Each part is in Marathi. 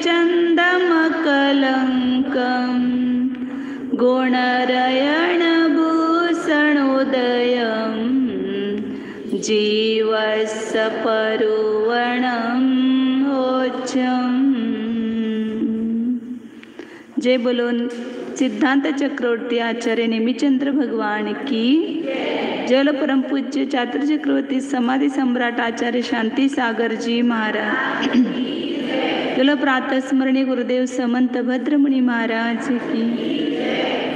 चन्दमकलङ्कं गुणरयणभूषणोदयं जीवस्सपरुवणं ओच्यम्। जय बोलो सिद्धांत चक्रवर्ती आचार्य नेमिचंद्र भगवान की। जय परम पूज्य चातुर चक्रवर्ती समाधि सम्राट आचार्य शांती सागर जी महाराज। जय प्रातः स्मरणीय गुरुदेव समंत भद्रमुनि महाराज की।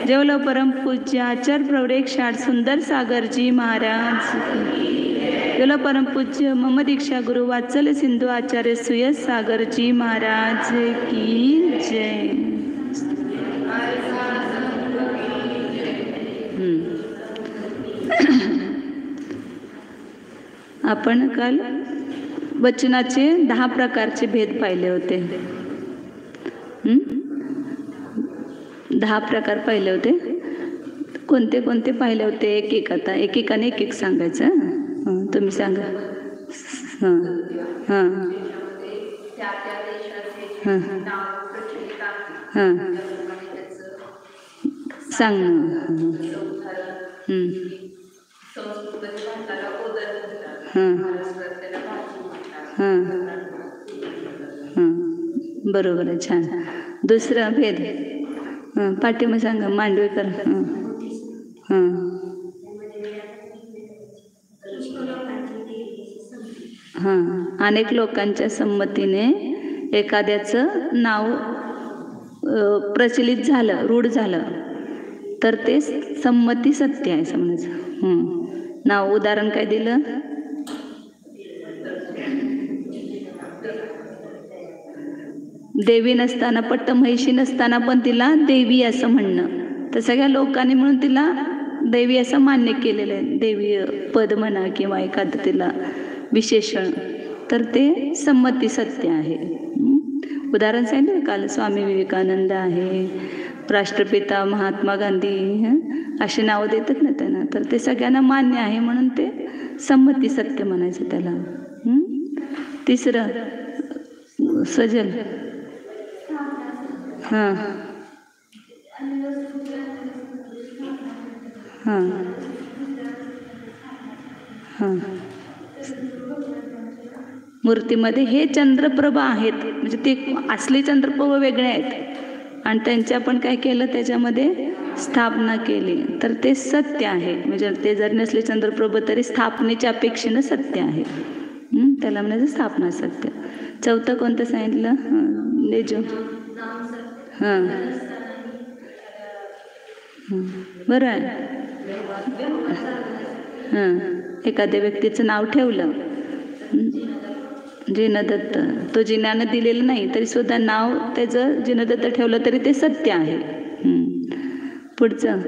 जय परम पूज्य आचार्य प्रवरेक्षाट सुंदर सागर जी महाराज की। जय परम पूज्य मम दीक्षा गुरु वात्सल्य सिंधु आचार्य सुयस सागर जी महाराज की जय। आपण काल वचनाचे 10 प्रकारचे भेद पाहिले होते। 10 प्रकार पाहिले होते। कोणते कोणते पाहिले होते आता एकेकाने एक सांगायचं। तुम्ही सांगा। हां हां हां हां सांग ना। बरोबर आहे, छान। दुसरा भेद पाठीमा सांगा, मांडवेकर। अनेक लोकांच्या संमतीने एखाद्याचं नाव प्रचलित झालं, रूढ झालं तर ते संमती सत्य आहे समजायचं। नाव उदाहरण काय दिलं? देवी नसताना, पट्टमहिषी नसताना पण तिला देवी असं म्हणणं, तर सगळ्या लोकांनी म्हणून तिला देवी असं मान्य केलेलं आहे। देवी पद म्हणा किंवा एखादं तिला विशेषण, तर ते संमती सत्य आहे। उदाहरण सांगितलं काल, स्वामी विवेकानंद आहे, राष्ट्रपिता महात्मा गांधी, अशी नावं देतात ना त्यांना, तर ते सगळ्यांना मान्य आहे म्हणून ते संमती सत्य म्हणायचं त्याला। तिसरं सजल। हां हां हां मूर्तीमध्ये हे चंद्रप्रभ आहेत, म्हणजे ते असले चंद्रप्रभ वेगळे आहेत आणि त्यांची आपण काय केलं, त्याच्यामध्ये स्थापना केली, तर ते सत्य आहे। म्हणजे ते जर नसले चंद्रप्रभ तरी स्थापनेच्या अपेक्षेनं सत्य आहे, त्याला म्हणायचं स्थापना सत्य। चौथं कोणतं सांगितलं? लेजो। हां बरं आहे। हां एखाद्या व्यक्तीचं नाव ठेवलं, जिनदत्त, तो जिन्यानं दिलेलं नाही तरी सुद्धा नाव त्याचं जिनदत्त ठेवलं तरी ते सत्य आहे। पुढचं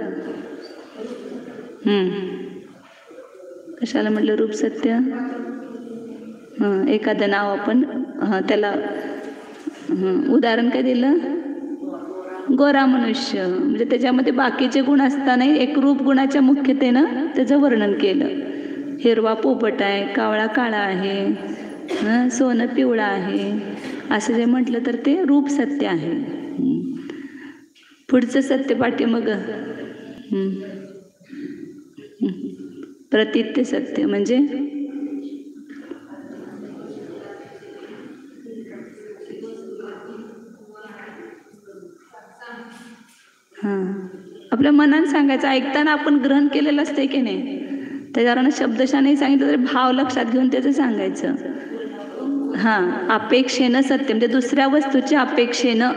कशाला म्हटलं? रूप सत्य। एखादं नाव आपण त्याला उदाहरण काय दिलं? गोरा मनुष्य, म्हणजे त्याच्यामध्ये बाकीचे गुण असतानाही एक रूप गुणाच्या मुख्यतेनं त्याचं वर्णन केलं। हिरवा पोपट आहे, कावळा काळा आहे, सोनं पिवळा आहे, असं जे म्हटलं तर ते रूप सत्य आहे। पुढचं सत्य पाठीमाग प्रतित्य सत्य, म्हणजे आपल्या मनाने सांगायचं, ऐकताना आपण ग्रहण केलेलं असते की नाही, त्याच्यावरनं शब्दशः नाही सांगितलं तरी भाव लक्षात घेऊन त्याचं सांगायचं। अपेक्षेनं सत्य, म्हणजे दुसऱ्या वस्तूच्या अपेक्षेनं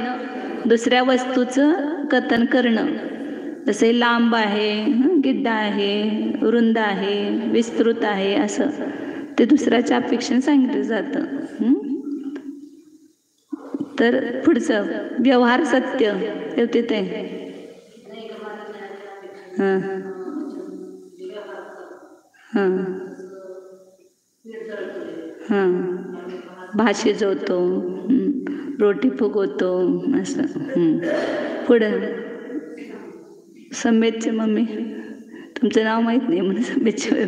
दुसऱ्या वस्तूचं कथन करणं। जसे लांब आहे, गिड्डा आहे, रुंद आहे, विस्तृत आहे, असं ते दुसऱ्याच्या अपेक्षेनं सांगितलं जातं। तर पुढचं व्यवहार सत्य होते ते भाषे जोतो, रोटी फुगवतो, असं। पुढं समेतचे मम्मी, तुमचं नाव माहीत नाही म्हणून समेतचे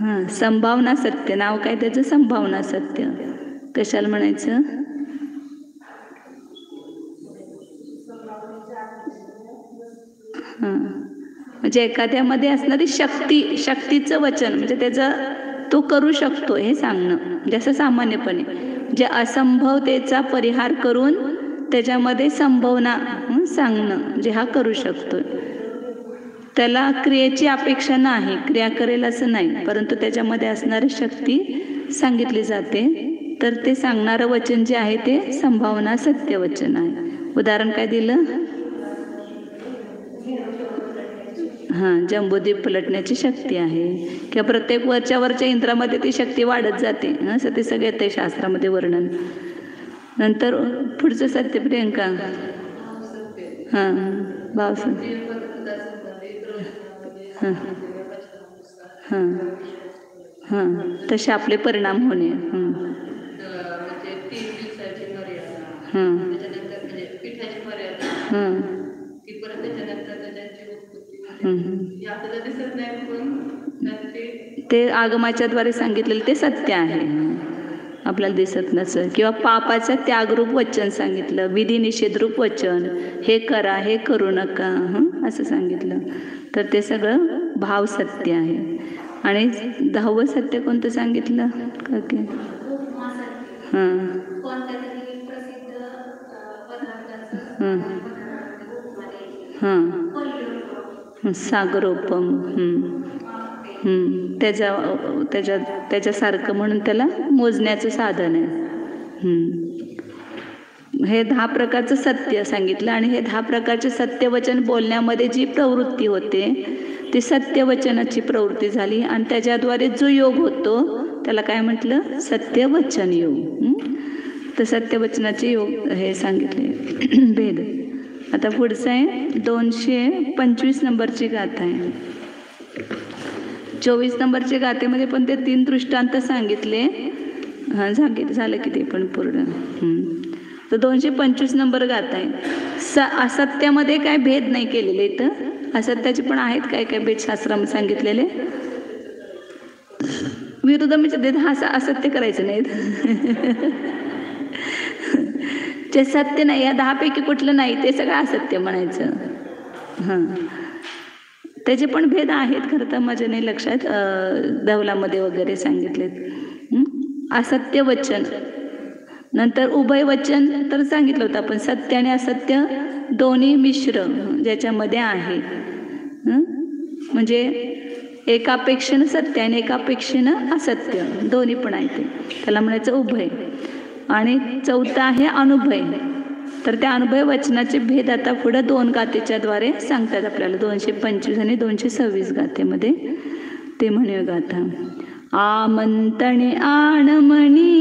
हां, संभावना सत्य. नाव काय त्याचं? संभावना सत्य. कशाला म्हणायचं? हां, म्हणजे एखाद्यामध्ये असणारी शक्तीचं वचन, म्हणजे त्याचं तो करू शकतो हे सांगणं. जसं सामान्यपणे जे असंभवतेचा परिहार करून त्याच्यामध्ये संभावना सांगणं, जे हा करू शकतो. त्याला क्रियेची अपेक्षा नाही, क्रिया करेल असं नाही, परंतु त्याच्यामध्ये असणारी शक्ती सांगितली जाते. तर ते सांगणारं वचन जे आहे ते संभावना सत्य वचन आहे. उदाहरण काय दिलं? हां, जंबूद्वीप पलटण्याची शक्ती आहे, किंवा प्रत्येक वरच्या इंद्रामध्ये ती शक्ती वाढत जाते. असं ते सगळं येतं शास्त्रामध्ये वर्णन. नंतर पुढचं सत्य प्रियंका. हां, भाव हां हां हां, तसे आपले परिणाम होणे. हां हां ते आगमाच्या द्वारे सांगितलेलं ते सत्य आहे, आपल्याला दिसत नसेल. किंवा पापाचं त्यागरूप वचन सांगितलं, विधी निषेधरूप वचन, हे करा हे करू नका असं सांगितलं. तर ते सगळं भाव सत्य आहे. आणि 10वं सत्य कोणतं सांगितलं? ओके. हां हां हां, सागरोपम. त्याच्यासारखं म्हणून त्याला मोजण्याचं साधन आहे. हे 10 प्रकारचं सत्य सांगितलं. आणि हे 10 प्रकारचे सत्यवचन बोलण्यामध्ये जी प्रवृत्ती होते ती सत्यवचनाची प्रवृत्ती झाली. आणि त्याच्याद्वारे जो योग होतो त्याला काय म्हटलं? सत्यवचन योग. तर सत्यवचनाचे योग हे सांगितले भेद. आता पुढचं आहे 225 नंबरची गाथा आहे. 24 नंबरच्या गाथेमध्ये पण ते 3 दृष्टांत सांगितले. हां, झालं की ते पण पूर्ण. तर 225 नंबर गाथा आहे. असत्यामध्ये काय भेद नाही केलेले इथं. असत्याचे पण आहेत काय काय भेद शास्त्रामध्ये सांगितलेले. विरुद्ध म्हणजे असत्य करायचं नाहीत. जे सत्य नाही, या 10 पैकी कुठलं नाही ते सगळं असत्य म्हणायचं. हां, त्याचे पण भेद आहेत खरं तर, माझ्या नाही लक्षात. धवलामध्ये वगैरे सांगितलेत. असत्य वचन, नंतर उभय वचन तर सांगितलं होतं आपण. सत्य आणि असत्य दोन्ही मिश्र ज्याच्यामध्ये आहे. म्हणजे एकापेक्षेनं सत्य आणि एकापेक्षेनं असत्य दोन्ही पण आहे, ते त्याला म्हणायचं उभय. आणि चौथा आहे अनुभय. तर त्या अनुभय वचनाचे भेद आता पुढं 2 गाथेच्या द्वारे सांगतात आपल्याला. 225 आणि 226 गाथेमध्ये ते म्हणूया गाथा. आमंतणे आणमणी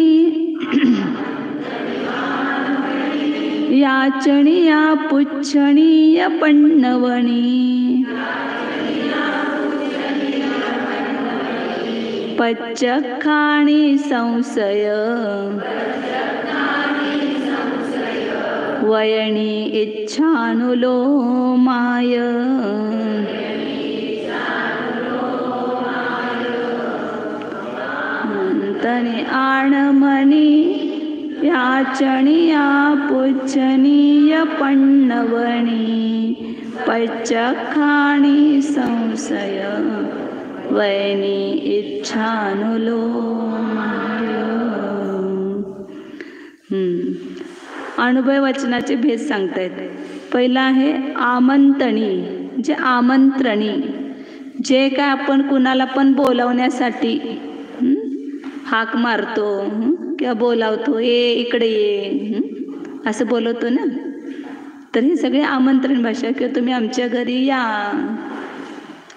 याचणीया पुच्छणीय पण्णवणी पच्चखाणी संशय वयणी इच्छानुलो माय. तने आणमणी याचणीया पुच्छणीय पण्णवणी पच्चखाणी संशय वयनी इच्छानुलो माय. अनुभय वचनाचे भेद सांगतायत. पहिला आहे आमंतणी, जे आमंत्रणी, जे काय आपण कुणाला पण बोलावण्यासाठी हाक मारतो किंवा बोलावतो, ये इकडे ये असं बोलवतो ना. तर हे सगळे आमंत्रण भाषा, किंवा तुम्ही आमच्या घरी या,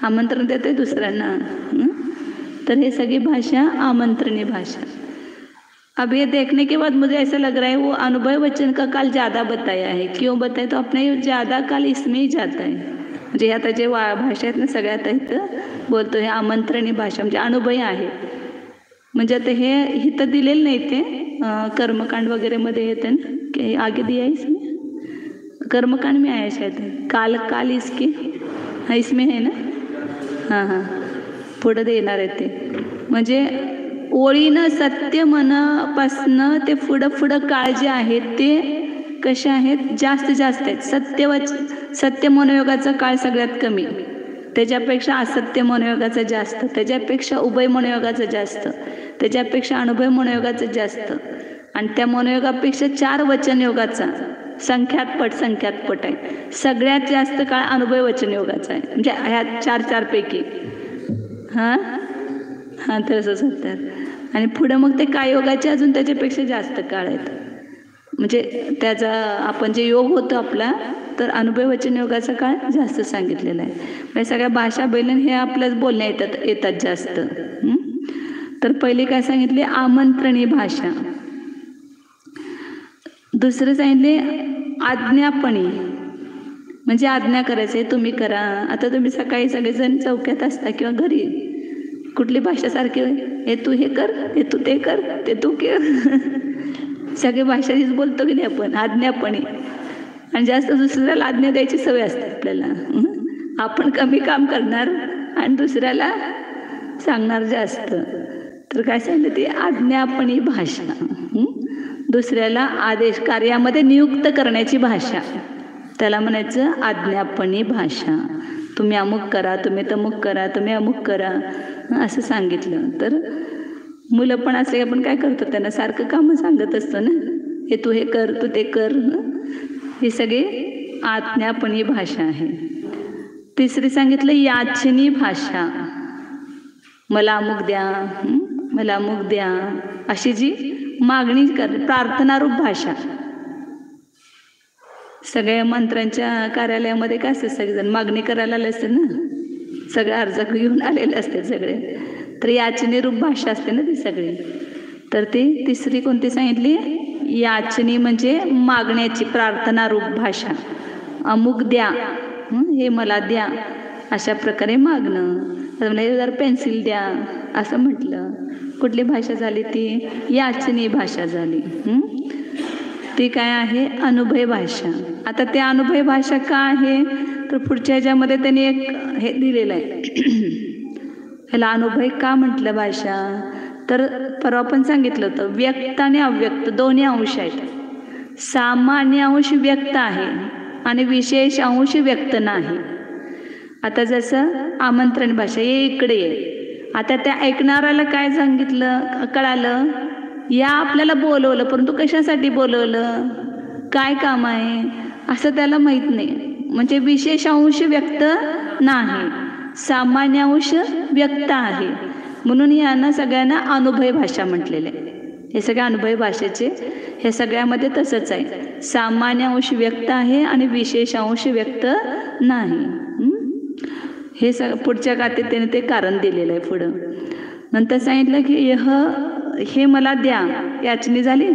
आमंत्रण देते दुसऱ्यांना. तर हे सगळी भाषा आमंत्रणी भाषा. अब ये देखने के बाद मुझे ऐसा लग रहा है वो अनुभव वचन का काल ज़्यादा बताया है. क्यों बताया? तो अपने ज़्यादा काल इसमें ही जाता है. म्हणजे आता जे भाषा आहेत ना सगळ्यात इथं बोलतो हे आमंत्रणी भाषा, म्हणजे अनुभय आहे. म्हणजे आता हे इथं दिलेलं नाही, ते कर्मकांड वगैरे मध्ये येतं ना, की आगे दिया है इसमें. कर्मकांड में आया शायद काल इसके. हाँ, इसमें है ना. हां हां, पुढं देणार आहे ते. म्हणजे ओळीनं सत्य मनापासनं ते पुढं काळ जे आहेत ते कसे आहेत, जास्त आहेत. सत्य मनोयोगाचा काळ सगळ्यात कमी, त्याच्यापेक्षा असत्य मनोयोगाचा जास्त, त्याच्यापेक्षा उभय मनोयोगाचा जास्त, त्याच्यापेक्षा अनुभय मनोयोगाचा जास्त, आणि त्या मनोयोगापेक्षा 4 वचनयोगाचा संख्यात पट आहे. सगळ्यात जास्त काळ अनुभय वचनयोगाचा आहे, म्हणजे ह्या 4 पैकी. हां तर असंच होतात. आणि पुढं मग ते काय योगाचे अजून त्याच्यापेक्षा जास्त काळ आहेत. म्हणजे त्याचा आपण जे योग होतो आपला, तर अनुभव वचन योगाचा काळ जास्त सांगितलेला आहे. म्हणजे सगळ्या भाषा बैलन हे आपल्याच बोलण्या येतात जास्त. तर पहिले काय सांगितले, आमंत्रणी भाषा. दुसरं सांगितले आज्ञापणी, म्हणजे आज्ञा करायचे, तुम्ही करा. आता तुम्ही सकाळी सगळेजण चौक्यात असता किंवा घरी, कुठली भाषा सारखी, हे तू हे कर, हे तू ते कर, ते तू कर. सगळे भाषा हीच बोलतो की नाही आपण, आज्ञापणी. आणि जास्त दुसऱ्याला आज्ञा द्यायची सवय असते आपल्याला. आपण कमी काम करणार आणि दुसऱ्याला सांगणार जास्त. तर काय सांगितलं, ते आज्ञापणी भाषा. दुसऱ्याला आदेश कार्यामध्ये नियुक्त करण्याची भाषा, त्याला म्हणायचं आज्ञापणी भाषा. तुम्ही अमुक करा, तुम्ही तमुक करा, तुम्ही अमुक करा, असं सांगितलं. तर मुलं पण असले आपण काय करतो, त्यांना सारखं कामं सांगत असतो ना, हे तू हे कर, तू ते कर. ही सगळी आज्ञापणी भाषा आहे. तिसरी सांगितलं याचनी भाषा, मला अमुक द्या, मला अमुक द्या, अशी जी मागणी प्रार्थनारूप भाषा. सगळ्या मंत्र्यांच्या कार्यालयामध्ये काय असतं, सगळेजण मागणी करायला आले असते ना, सगळे अर्ज घेऊन आलेले असते सगळे. तर याचनी रूप भाषा असते ना ती सगळी. तर ती तिसरी कोणती सांगितली, याचनी म्हणजे मागण्याची प्रार्थनारूप भाषा. अमुक द्या, हे मला द्या, अशा प्रकारे मागणं. म्हणजे जर पेन्सिल द्या असं म्हटलं. कुठली भाषा झाली ती, याचनी भाषा झाली. ती काय आहे, अनुभय भाषा. आता त्या अनुभय भाषा का आहे, तर पुढच्या ह्याच्यामध्ये त्यांनी एक हे दिलेलं आहे. ह्याला अनुभय का म्हटलं भाषा, तर परवा आपण सांगितलं होतं, व्यक्त आणि अव्यक्त दोन्ही अंश आहेत. सामान्य अंश व्यक्त आहे आणि विशेष अंश व्यक्त नाही. आता जसं आमंत्रण भाषा, ये इकडे ये. आता त्या ऐकणाऱ्याला काय सांगितलं, कळालं, या आपल्याला बोलवलं, परंतु कशासाठी बोलवलं, काय काम आहे, असं त्याला माहीत नाही. म्हणजे विशेष अंश व्यक्त नाही, सामान्य अंश व्यक्त आहे. म्हणून यांना सगळ्यांना अनुभय भाषा म्हटलेले. हे सगळ्या अनुभय भाषेचे हे सगळ्यामध्ये तसंच आहे, सामान्य अंश व्यक्त आहे आणि विशेष अंश व्यक्त नाही. हे पुढच्या गाथेत त्याने ते कारण दिलेलं आहे. पुढं नंतर सांगितलं की हे मला द्या, याचनी झाली.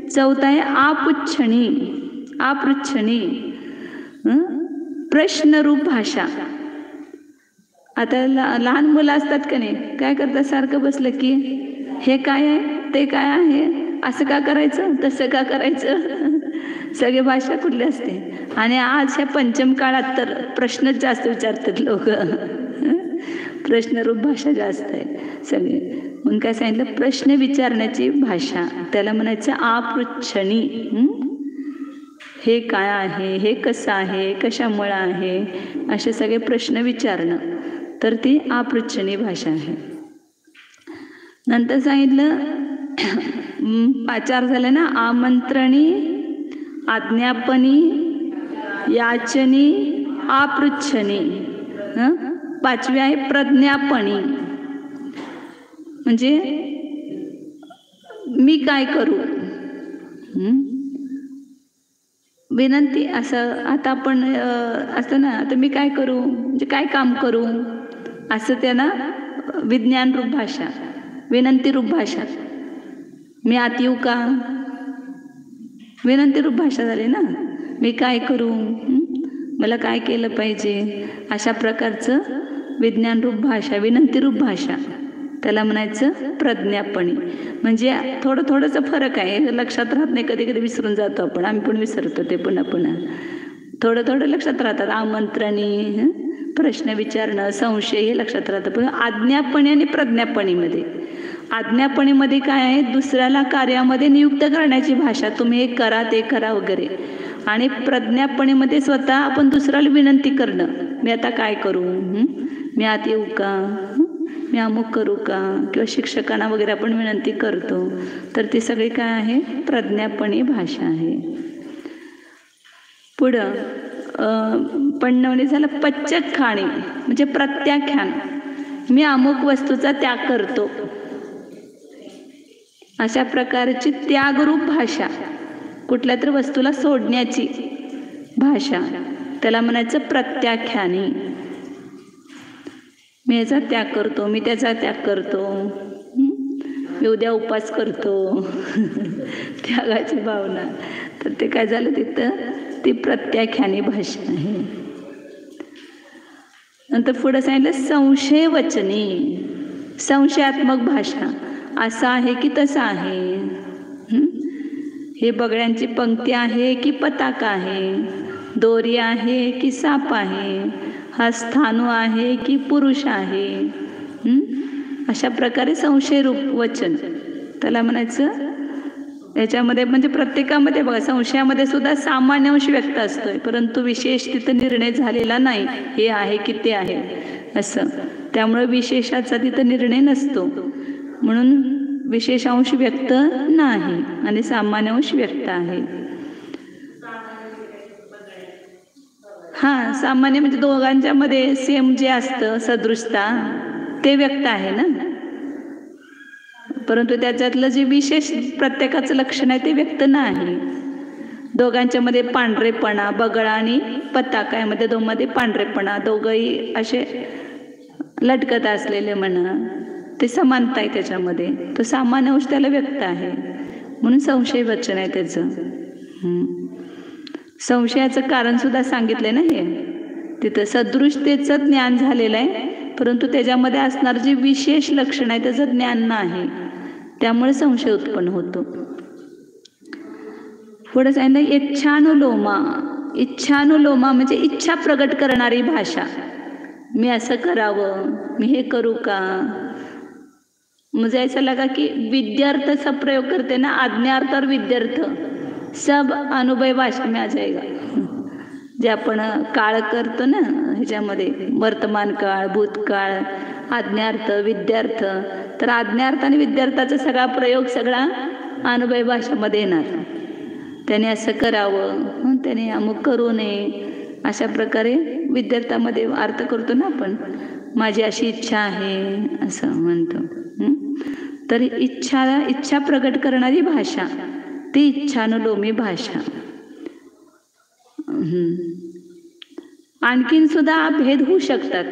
चौथा आहे आपृच्छणी. आपृच्छणी प्रश्नरूप भाषा. आता लहान मुलं असतात का नाही, काय करतात, सारखं बसलं की हे काय आहे, ते काय आहे, असं का करायचं, तसं का करायचं, सगळी भाषा कुठली असते. आणि आज ह्या पंचम काळात तर प्रश्नच जास्त विचारतात लोक. प्रश्नरूप भाषा जास्त आहे सगळे. म्हणून काय सांगितलं, प्रश्न विचारण्याची भाषा, त्याला म्हणायचं आपृच्छणी. हे काय आहे, हे कसं आहे, कशामुळं आहे, असे सगळे प्रश्न विचारणं, तर ती आपृच्छणी भाषा आहे. नंतर सांगितलं 4 झालं ना, आमंत्रणी, आज्ञापनी, याचनी, आपृच्छणी. 5वी आहे प्रज्ञापणी. म्हणजे मी काय करू, विनंती. असं आता आपण असतं ना, आता मी काय करू म्हणजे काय काम करू, असं त्यांना विज्ञान रूप भाषा, विनंती रूप भाषा. मी आत येऊ का, विनंती रूप भाषा झाली ना. मी काय करू, मला काय केलं पाहिजे, अशा प्रकारचं विज्ञान रूप भाषा, विनंती रूप भाषा, त्याला म्हणायचं प्रज्ञापणी. म्हणजे थोडंसं फरक आहे, लक्षात राहत नाही, कधी कधी विसरून जातो आपण, आम्ही पण विसरतो ते पुन्हा थोडं लक्षात राहतात. आमंत्रणी, प्रश्न विचारणं, संशय, हे लक्षात राहतं. पण आज्ञापणी आणि प्रज्ञापणीमध्ये आज्ञापणीमध्ये काय आहे, दुसऱ्याला कार्यामध्ये नियुक्त करण्याची भाषा, तुम्ही हे करा ते करा वगैरे. आणि प्रज्ञापणीमध्ये स्वतः आपण दुसऱ्याला विनंती करणं, मी आता काय करू, मी आत येऊ का, मी अमुक करू का, किंवा शिक्षकांना वगैरे आपण विनंती करतो. तर ती सगळी काय आहे, प्रज्ञापणी भाषा आहे. पुढं 95 झालं पच्चक खाणी म्हणजे प्रत्याख्यान, मी अमुक वस्तूचा त्याग करतो. अशा प्रकारची त्यागरूप भाषा, कुठल्या तरी वस्तूला सोडण्याची भाषा, त्याला म्हणायचं प्रत्याख्यानी. मी याचा त्याग करतो, मी त्याचा त्याग करतो, मी उद्या उपास करतो त्यागाची भावना. तर ते काय झालं तिथं, ती प्रत्याख्यानी भाषा आहे. नंतर पुढं सांगितलं संशय वचनी, संशयात्मक भाषा, असं आहे की तसं आहे, हे बगड्यांची पंक्ती आहे की पताका आहे, दोरी आहे की साप आहे, हा स्थाणू आहे की पुरुष आहे. अशा प्रकारे संशयरूप वचन, त्याला म्हणायचं. याच्यामध्ये म्हणजे प्रत्येकामध्ये बघा, संशयामध्ये सुद्धा सामान्य अंश व्यक्त असतोय, परंतु विशेष तिथं निर्णय झालेला नाही, हे आहे की ते आहे असं. त्यामुळे विशेषाचा तिथं निर्णय नसतो, म्हणून विशेष अंश व्यक्त नाही आणि सामान्य अंश व्यक्त आहे. हां, सामान्य म्हणजे दोघांच्या मध्ये सेम जे असतं सदृशता ते व्यक्त आहे ना, परंतु त्याच्यातलं जे विशेष प्रत्येकाचं लक्षण आहे ते व्यक्त नाही. दोघांच्या मध्ये पांढरेपणा, बगळा आणि पताका यामध्ये दोघांमध्ये पांढरेपणा, दोघंही असे लटकत असलेले म्हणा, ते समानता आहे त्याच्यामध्ये, तो सामान्य अंश त्याला व्यक्त आहे, म्हणून संशय वचन आहे त्याचं. संशयाचं कारण सुद्धा सांगितलंय ना, हे तिथं सदृशतेचं ज्ञान झालेलं आहे, परंतु त्याच्यामध्ये असणार जे विशेष लक्षण आहे त्याचं ज्ञान नाही, त्यामुळे संशय उत्पन्न होतो. पुढे सांगितलं इच्छानुलोमा, इच्छानुलोमा म्हणजे इच्छा प्रगट करणारी भाषा, मी असं करावं, मी हे करू का. मुझे ऐसा लगा कि विद्यार्थचा प्रयोग करते ना, आज्ञार्थ और विद्यार्थ सब अनुभव भाषा में आ जाएगा. जे आपण काळ करतो ना ह्याच्यामध्ये, वर्तमान काळ, भूतकाळ, आज्ञार्थ, विद्यार्थ, तर आज्ञार्थ आणि विद्यार्थाचा सगळा प्रयोग सगळा अनुभव भाषामध्ये येणार. त्याने असं करावं, त्याने अमुक करू नये, अशा प्रकारे विद्यार्थ्यामध्ये अर्थ करतो ना आपण, माझी अशी इच्छा आहे असं म्हणतो. तर इच्छा प्रगट करणारी भाषा ती इच्छानुलोमी भाषा. आणखीन सुद्धा भेद होऊ शकतात,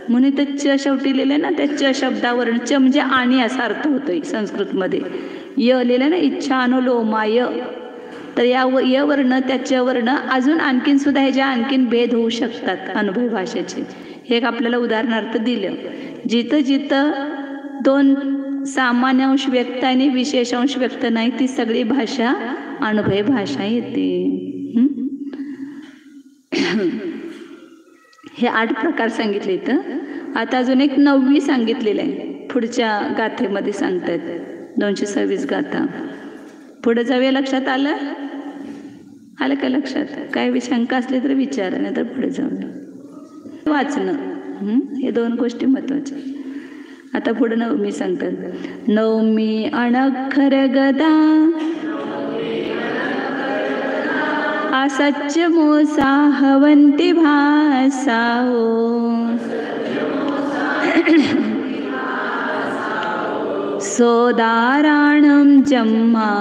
म्हणून ते च शेवटी लिहिलं ना, त्या च शब्दावरून च म्हणजे आणि असा अर्थ होतोय संस्कृतमध्ये. य लिहिलं ना, इच्छानुलोमाय, तर या य वर्ण त्या च वर्ण अजून आणखीन सुद्धा ह्याच्या आणखीन भेद होऊ शकतात अनुभव भाषेचे. हे एक आपल्याला उदाहरणार्थ दिलं. जिथं जिथं दोन सामान्य अंश व्यक्त आणि विशेष अंश व्यक्त नाही, ती सगळी भाषा अनुभव भाषा येते. हे 8 प्रकार सांगितले इथं. आता अजून एक 9वी सांगितलेलं आहे, पुढच्या गाथेमध्ये सांगतात. 226 गाथा. पुढे जाऊया. लक्षात आलं का लक्षात? काय शंका असली तर विचारा, नाही तर पुढे जाऊया. वाचणं, हे 2 गोष्टी महत्वाच्या. आता पुढे 9वी सांगतात. 9वी अणखर गदा असच्य मोसा हवंती भासा सोदाराणं जम्मा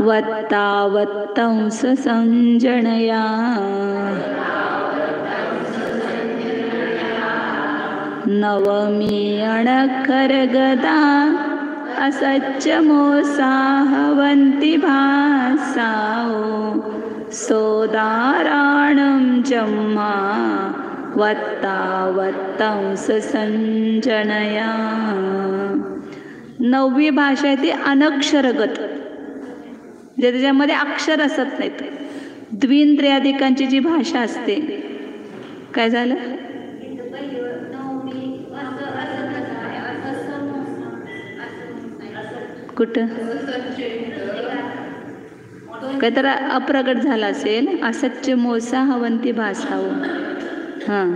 वत्तावत्तंस संजनया नवमी अणखर गदा असच्य मोसा हवंती भासा सोदाराणं जम्मा वत्तावत्तंस संजनया. 9वी भाषा आहे ती अनक्षरगत, म्हणजे त्याच्यामध्ये अक्षर असत नाहीत. द्विंद्रियाधिकांची जी भाषा असते, काय झालं, कुठं काहीतरी अप्रगट झाला असेल. असच्च मोसा हवंती भासाव. हां,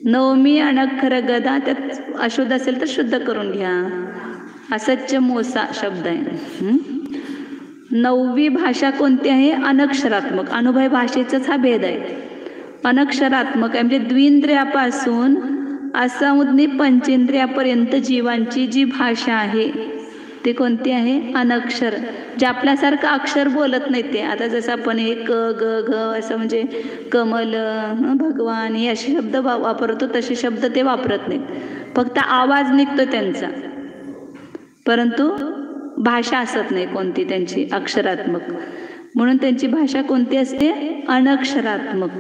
नवमी अनक्षर गदा, त्यात अशुद्ध असेल तर शुद्ध करून घ्या. असच्च मोसा शब्द आहे. नववी भाषा कोणती आहे? अनक्षरात्मक. अनुभय भाषेचाच हा भेद आहे. अनक्षरात्मक आहे म्हणजे द्विंद्रियापासून असंज्ञ पंचेंद्रियापर्यंत जीवांची जी भाषा आहे ती कोणती आहे? अनक्षर. जे आपल्यासारखं अक्षर बोलत नाही ते. आता जसं आपण हे क ग घ असं म्हणजे कमल, भगवान हे असे शब्द वापरतो तसे शब्द ते वापरत नाहीत. फक्त आवाज निघतो त्यांचा, परंतु भाषा असत नाही कोणती त्यांची अक्षरात्मक. म्हणून त्यांची भाषा कोणती असते? अनक्षरात्मक.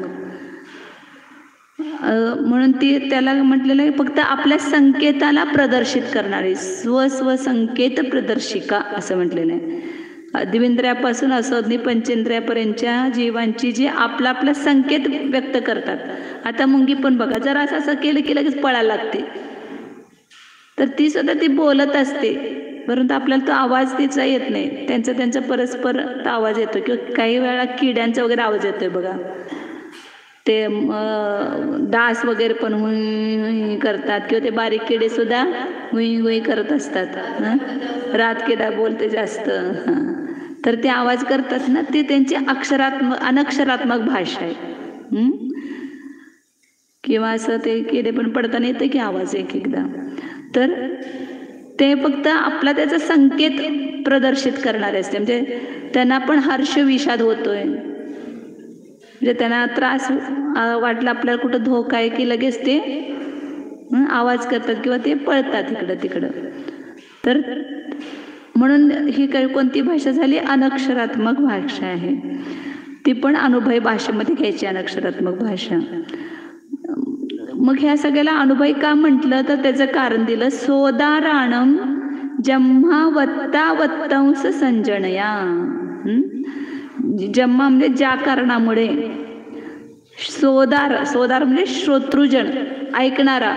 म्हणून ती त्याला म्हटलेलं आहे फक्त आपल्या संकेताला प्रदर्शित करणारी, स्व संकेत प्रदर्शिका असं म्हटलेलं आहे. द्विंद्रियापासून असंज्ञ पंचेंद्रियापर्यंतच्या जीवांची जी आपला आपला संकेत व्यक्त करतात. आता मुंगी पण बघा, जरा असं केलं की लगेच पळायला लागते, तर ती सुद्धा ती बोलत असते, परंतु आपल्याला तो आवाज तिचा येत नाही. त्यांचा परस्पर आवाज येतो. किंवा काही वेळा किड्यांचा वगैरे आवाज येतोय बघा. ते डास वगैरे पण हुई करतात, किंवा ते बारीक किडे सुद्धा हुई हुई करत असतात. रातकिडा बोलते जास्त. तर ते आवाज करतात ना, ते त्यांची अनक्षरात्मक भाषा आहे. किंवा असं ते किडे पण पडताना येतं की आवाज एक एकदा. तर ते फक्त आपला त्याचा संकेत प्रदर्शित करणारे असते. म्हणजे त्यांना पण हर्ष विषाद होतोय, म्हणजे त्यांना त्रास वाटला, आपल्याला कुठं धोका आहे की लगेच ते आवाज करतात किंवा ते पळतात इकडं तिकडं. तर म्हणून ही काही कोणती भाषा झाली? अनक्षरात्मक भाषा आहे. ती पण अनुभय भाषेमध्ये घ्यायची अनक्षरात्मक भाषा. मग ह्या सगळ्याला अनुभय का म्हटलं तर त्याचं कारण दिलं. सोदाराणम जम्हा वत्ता वत्तांश संजनया. जम्मा म्हणजे ज्या कारणामुळे, सोदार म्हणजे श्रोतृजन, ऐकणारा.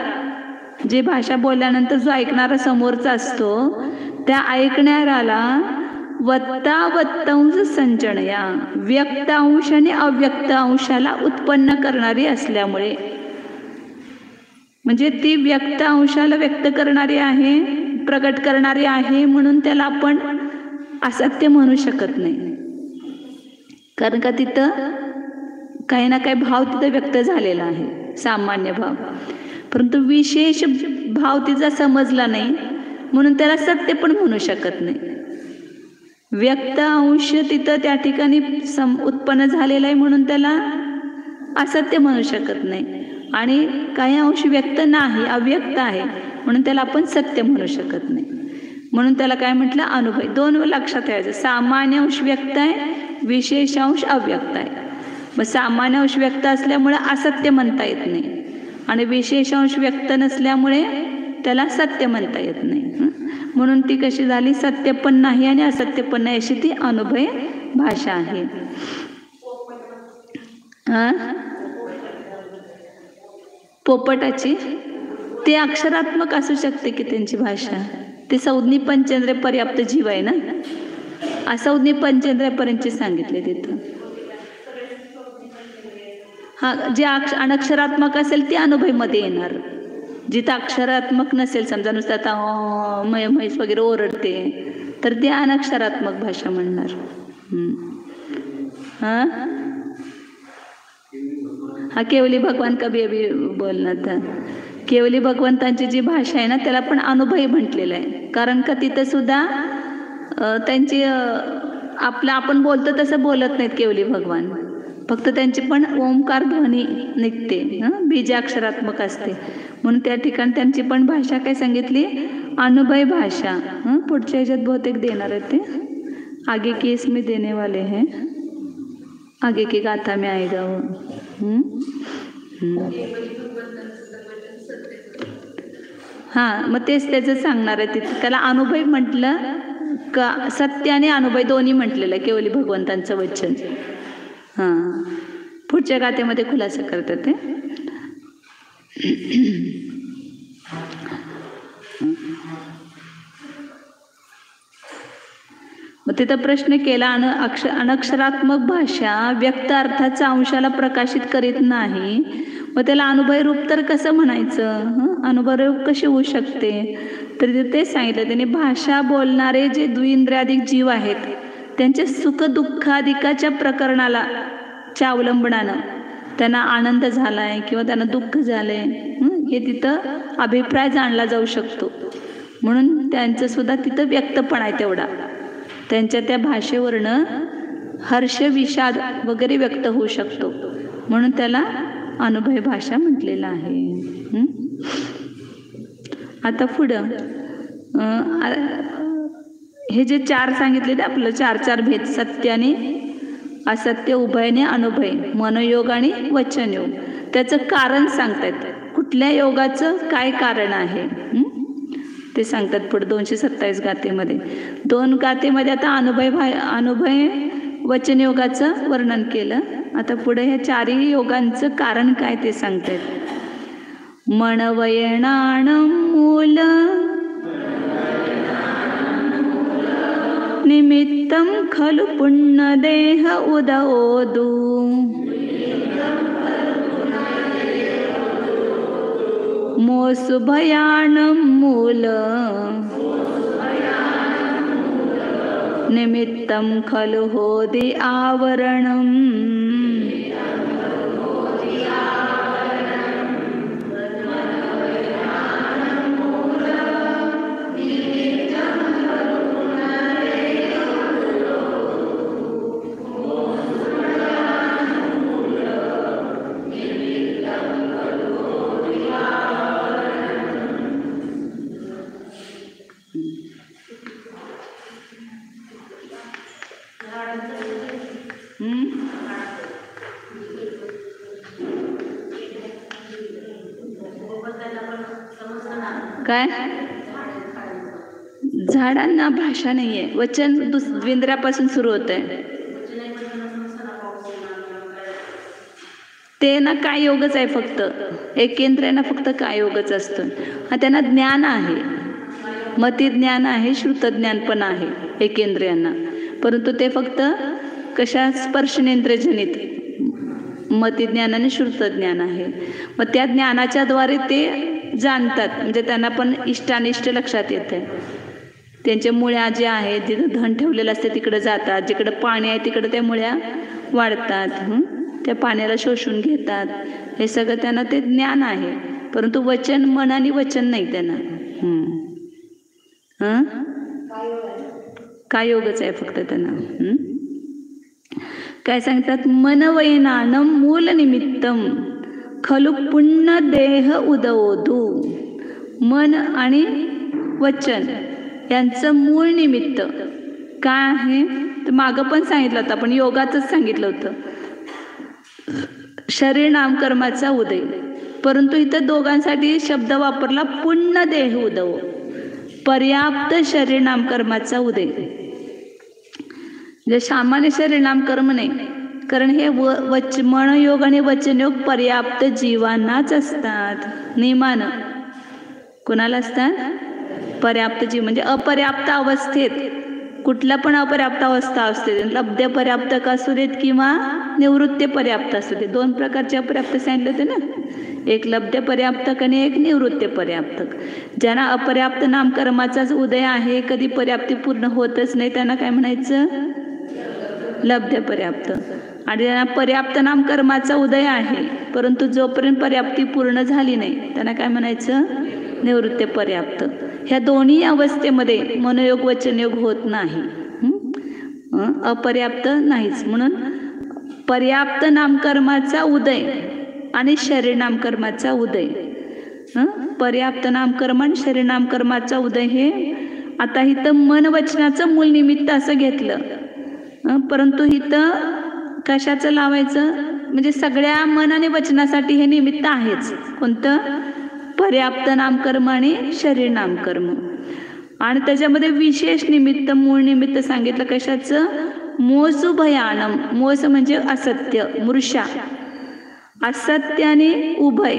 जी भाषा बोलल्यानंतर जो ऐकणारा समोरचा असतो, त्या ऐकणाऱ्याला वत्ता वत्तांश संजनया, व्यक्त अंश आणि अव्यक्त अंशाला उत्पन्न करणारी असल्यामुळे, म्हणजे ती व्यक्त अंशाला व्यक्त करणारी आहे, प्रगट करणारी आहे, म्हणून त्याला आपण असत्य म्हणू शकत नाही. कारण का तिथं काही ना काही भाव तिथं व्यक्त झालेला आहे, सामान्य भाव. परंतु विशेष भाव तिचा समजला नाही म्हणून त्याला सत्य पण म्हणू शकत नाही. व्यक्त अंश तिथं त्या ठिकाणी उत्पन्न झालेला आहे म्हणून त्याला असत्य म्हणू शकत नाही. आणि काही अंश व्यक्त नाही, अव्यक्त आहे, म्हणून त्याला आपण सत्य म्हणू शकत नाही. म्हणून त्याला काय म्हटलं? अनुभय. दोन लक्षात ठेवायचं. सामान्य अंश व्यक्त आहे, विशेष अंश अव्यक्त आहे. मग सामान्य अंश व्यक्त असल्यामुळे असत्य म्हणता येत नाही, आणि विशेष अंश व्यक्त नसल्यामुळे त्याला सत्य म्हणता येत नाही. म्हणून ती कशी झाली? सत्य पण नाही आणि असत्य पण नाही, अशी ती अनुभय भाषा आहे. पोपटाची ते अक्षरात्मक असू शकते की त्यांची भाषा. ते संज्ञी पंचेंद्रिय पर्याप्त जीव आहे ना, असंज्ञी पंचेंद्रियापर्यंतचे सांगितले तिथं. जे अनक्षरात्मक असेल ते अनुभवमध्ये येणार. जिथं अक्षरात्मक नसेल, समजा नुसतं आता म्हैस वगैरे ओरडते, तर ते अनक्षरात्मक भाषा म्हणणार. केवली भगवान कभी अभी बोलणार. तर केवली भगवंतांची जी भाषा आहे ना, त्याला पण अनुभवी म्हटलेलं आहे. कारण का तिथं सुद्धा त्यांची आपण बोलतो तसं बोलत नाहीत केवली भगवान. फक्त त्यांची पण ओंकार ध्वनी निघते, बीजाक्षरात्मक असते. म्हणून त्या ठिकाणी त्यांची पण भाषा काय सांगितली? अनुभय भाषा. पुढच्या ह्याच्यात बहुतेक देणार आहे ते. आगे की इसमें देने वाले हैं, आगे की गाथा में आएगा वो. मग तेच त्याचं सांगणार आहे तिथे. त्याला अनुभय म्हटलं का? सत्य आणि अनुभय दोन्ही म्हटलेलं आहे केवली भगवंतांचं वचन. पुढच्या गाथेमध्ये खुलासा करतात ते. तिथं प्रश्न केला, अनक्षरात्मक भाषा व्यक्त अर्थाचा अंशाला प्रकाशित करीत नाही, मग त्याला अनुभव रूप तर कसं म्हणायचं? अनुभव रूप कशी होऊ शकते? तर ते सांगितलं त्याने, भाषा बोलणारे जे द्विंद्रियाधिक जीव आहेत त्यांच्या सुख दुःखाधिकाच्या प्रकरणाला च्या अवलंबनानं त्यांना आनंद झालाय किंवा त्यांना दुःख झालंय हे तिथं अभिप्राय जाणला जाऊ शकतो. म्हणून त्यांचं सुद्धा तिथं व्यक्तपणा आहे तेवढा. त्यांच्या त्या भाषेवरनं हर्ष विषाद वगैरे व्यक्त होऊ शकतो, म्हणून त्याला अनुभव भाषा म्हटलेलं आहे. आता पुढं हे जे चार सांगितले ते आपलं चार भेद, सत्य आणि असत्य, उभयने अनुभय, मनोयोग आणि वचनयोग, त्याचं कारण सांगतायत. कुठल्या योगाचं काय कारण आहे ते सांगतात पुढे 227 गाथेमध्ये. 2 गाथेमध्ये आता अनुभय वचन योगाचं वर्णन केलं. आता पुढे ह्या चारही योगांचं कारण काय ते सांगतायत. मनवयनाणं मूल निमित्तं खलु पुण्यदेह उदओदु, मोसुभयानं मूल निमित्तं खलु होदि आवरणम्. काय? झाडांना भाषा नाहीये, वचन द्विंद्रियापासून सुरू होत आहे. ते ना काय योगच आहे, फक्त एकेंद्रियांना फक्त काय योगच असतो. त्यांना ज्ञान आहे, मती ज्ञान आहे, श्रुत ज्ञान पण आहे एकेंद्रियांना, परंतु ते फक्त कशा स्पर्शनेंद्रियजनित मती ज्ञान आणि श्रुत ज्ञान आहे. मग त्या ज्ञानाच्या द्वारे ते जाणतात, म्हणजे त्यांना पण इष्टानिष्ट लक्षात येते. त्यांच्या मुळ्या जे आहेत, जिथं धन ठेवलेलं असते तिकडे जातात, जिकडे पाणी आहे तिकडे त्या मुळ्या वाढतात, त्या पाण्याला शोषून घेतात. हे सगळं त्यांना ते ज्ञान आहे, परंतु वचन मन आणि वचन नाही त्यांना. काय योगच आहे फक्त त्यांना. काय सांगतात? मनवयनानं मूल निमित्तम खलु पुण्य देह उदओदु. मन आणि वचन यांचं मूळ निमित्त काय आहे तर मागं पण सांगितलं होतं, आपण योगाचंच सांगितलं होतं, शरीर नामकर्माचा उदय. परंतु इथं दोघांसाठी शब्द वापरला पुण्य देह उदव, पर्याप्त शरीर नामकर्माचा उदय. म्हणजे सामान्य शरीर नामकर्म नाही, कारण हे मनयोग आणि वचनयोग पर्याप्त जीवांनाच असतात. नियमानं कोणाला असतात? पर्याप्त जीव. म्हणजे अपर्याप्त अवस्थेत, कुठल्या पण अपर्याप्त अवस्था असते, लब्ध पर्याप्तक असू देत किंवा निवृत्ती पर्याप्त असू देत. 2 प्रकारचे अपर्याप्त सांगितले होते ना, एक लब्ध पर्याप्तक आणि एक निवृत्ती पर्याप्तक. ज्यांना अपर्याप्त नामकर्माचाच उदय आहे, कधी पर्याप्ती पूर्ण होतच नाही, त्यांना काय म्हणायचं? लब्ध पर्याप्त. आणि ज्यांना पर्याप्त नामकर्माचा उदय आहे, परंतु जोपर्यंत पर्याप्ती पूर्ण झाली नाही, त्यांना काय म्हणायचं? निवृत्ती पर्याप्त. ह्या दोन्ही अवस्थेमध्ये मनोयोग वचनयोग होत नाही, अपर्याप्त नाहीच. म्हणून पर्याप्त नामकर्माचा उदय आणि शरीर नामकर्माचा उदय, पर्याप्त नामकर्म आणि शरीर नामकर्माचा उदय, हे आता इथं मन वचनाचं मूल निमित्त असं घेतलं. परंतु इथं कशाचं लावायचं? म्हणजे सगळ्या मन आणि वचनासाठी हे निमित्त आहेच. कोणतं? पर्याप्त नामकर्म आणि शरीर नामकर्म. आणि त्याच्यामध्ये विशेष निमित्त, मूळ निमित्त सांगितलं कशाचं? मोसु भयानम. मोस म्हणजे असत्य, मूर्षा. असत्य आणि उभय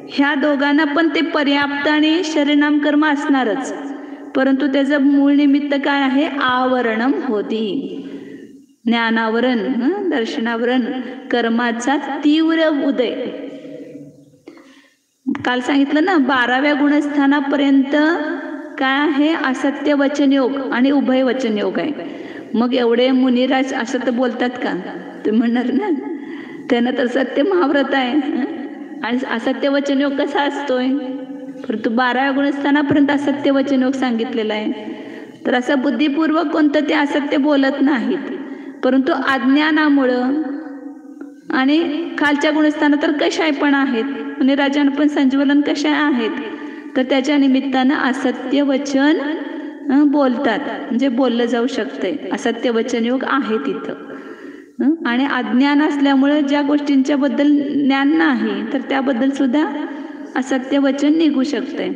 ह्या दोघांना पण ते पर्याप्त आणि शरीर नामकर्म असणारच, परंतु त्याचं मूळ निमित्त काय आहे? आवरणम होती, ज्ञानावरण, दर्शनावरण, कर्माचा तीव्र उदय. काल सांगितलं ना, 12व्या गुणस्थानापर्यंत काय आहे? असत्य वचन योग आणि उभय वचन योग आहे. मग एवढे मुनिराज असं तर बोलतात का? ते म्हणणार ना, त्यानं तर सत्य महाव्रत आहे आणि असत्य वचन योग कसा असतोय? परंतु 12व्या गुणस्थानापर्यंत असत्य वचन योग सांगितलेला आहे. तर असं बुद्धिपूर्वक कोणतं ते असत्य बोलत नाहीत, परंतु अज्ञानामुळं आणि खालच्या गुणस्थानात तर कशाय पण आहेत, मुनिराजांना पण संजीवलन कशा आहेत, तर त्याच्या निमित्तानं असत्य वचन बोलतात, म्हणजे बोललं जाऊ शकतंय. असत्य वचन योग आहे तिथं. आणि अज्ञान असल्यामुळे ज्या गोष्टींच्या बद्दल ज्ञान नाही, तर त्याबद्दल सुद्धा असत्य वचन निघू शकतंय.